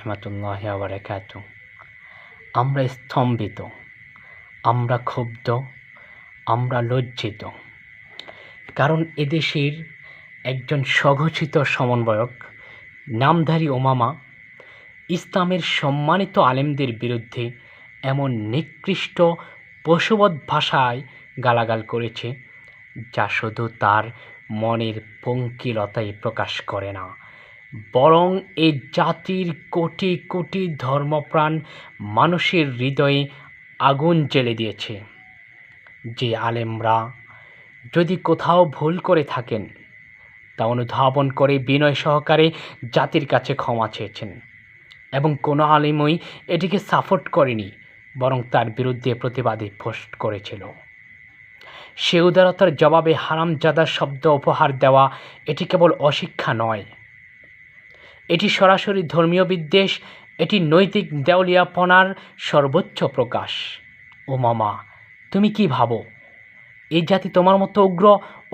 রহমতুল্লাহি ওয়া বারাকাতুহু। আমরা স্তম্ভিত, আমরা ক্ষুব্ধ, আমরা লজ্জিত, কারণ এদেশের একজন স্বঘোষিত সমন্বয়ক নামধারী ওমামা ইসলামের সম্মানিত আলেমদের বিরুদ্ধে এমন নিকৃষ্ট পশুবৎ ভাষায় গালাগাল করেছে, যা শুধু তার মনের পঙ্কিলতাই প্রকাশ করে না, বরং এই জাতির কোটি কোটি ধর্মপ্রাণ মানুষের হৃদয়ে আগুন জ্বেলে দিয়েছে। যে আলেমরা যদি কোথাও ভুল করে থাকেন তা অনুধাবন করে বিনয় সহকারে জাতির কাছে ক্ষমা চেয়েছেন, এবং কোনো আলেমই এটিকে সাপোর্ট করেনি, বরং তার বিরুদ্ধে প্রতিবাদী পোস্ট করেছিল। সে উদারতার জবাবে হারামজাদা শব্দ উপহার দেওয়া এটি কেবল অশিক্ষা নয়, এটি সরাসরি ধর্মীয় বিদ্বেষ, এটি নৈতিক দেউলিয়াপনার সর্বোচ্চ প্রকাশ। ও মামা, তুমি কি ভাবো এই জাতি তোমার মতো উগ্র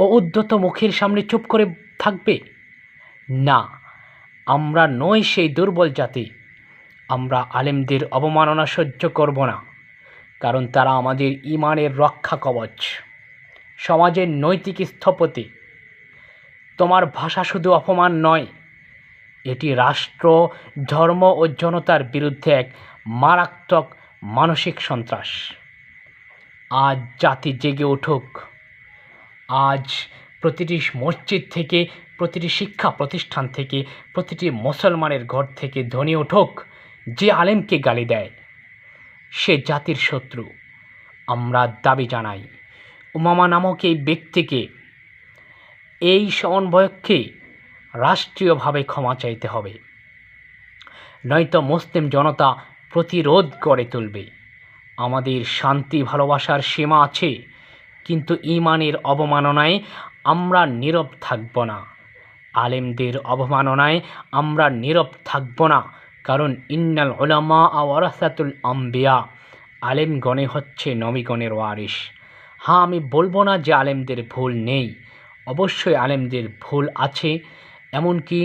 ও উদ্ধত মুখের সামনে চুপ করে থাকবে? না, আমরা নই সেই দুর্বল জাতি। আমরা আলেমদের অবমাননা সহ্য করব না, কারণ তারা আমাদের ঈমানের রক্ষা কবচ, সমাজের নৈতিক স্থপতি। তোমার ভাষা শুধু অপমান নয়, এটি রাষ্ট্র, ধর্ম ও জনতার বিরুদ্ধে এক মারাত্মক মানসিক সন্ত্রাস। আজ জাতি জেগে উঠুক। আজ প্রতিটি মসজিদ থেকে, প্রতিটি শিক্ষা প্রতিষ্ঠান থেকে, প্রতিটি মুসলমানের ঘর থেকে ধ্বনি উঠুক, যে আলেমকে গালি দেয় সে জাতির শত্রু। আমরা দাবি জানাই, উমামা নামক এই ব্যক্তিকে, এই সমন্বয়ককে রাষ্ট্রীয়ভাবে ক্ষমা চাইতে হবে, নয়তো মুসলিম জনতা প্রতিরোধ গড়ে তুলবে। আমাদের শান্তি ভালোবাসার সীমা আছে, কিন্তু ঈমানের অবমাননায় আমরা নীরব থাকব না। আলেমদের অবমাননায় আমরা নীরব থাকব না, কারণ ইন্নাল উলামা ওয়ারাসাতুল আম্বিয়া, আলেমগণে হচ্ছে নবীগণের ওয়ারিস। হ্যাঁ, আমি বলবো না যে আলেমদের ভুল নেই, অবশ্যই আলেমদের ভুল আছে, এমনকি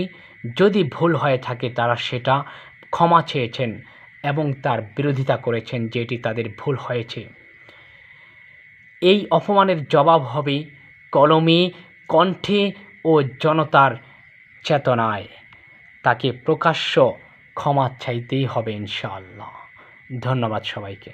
যদি ভুল হয়ে থাকে তারা সেটা ক্ষমা চেয়েছেন এবং তার বিরোধিতা করেছেন যে এটি তাদের ভুল হয়েছে। এই অপমানের জবাব হবে কলমে, কণ্ঠে ও জনতার চেতনায়। তাকে প্রকাশ্য ক্ষমা চাইতেই হবে ইনশাআল্লাহ। ধন্যবাদ সবাইকে।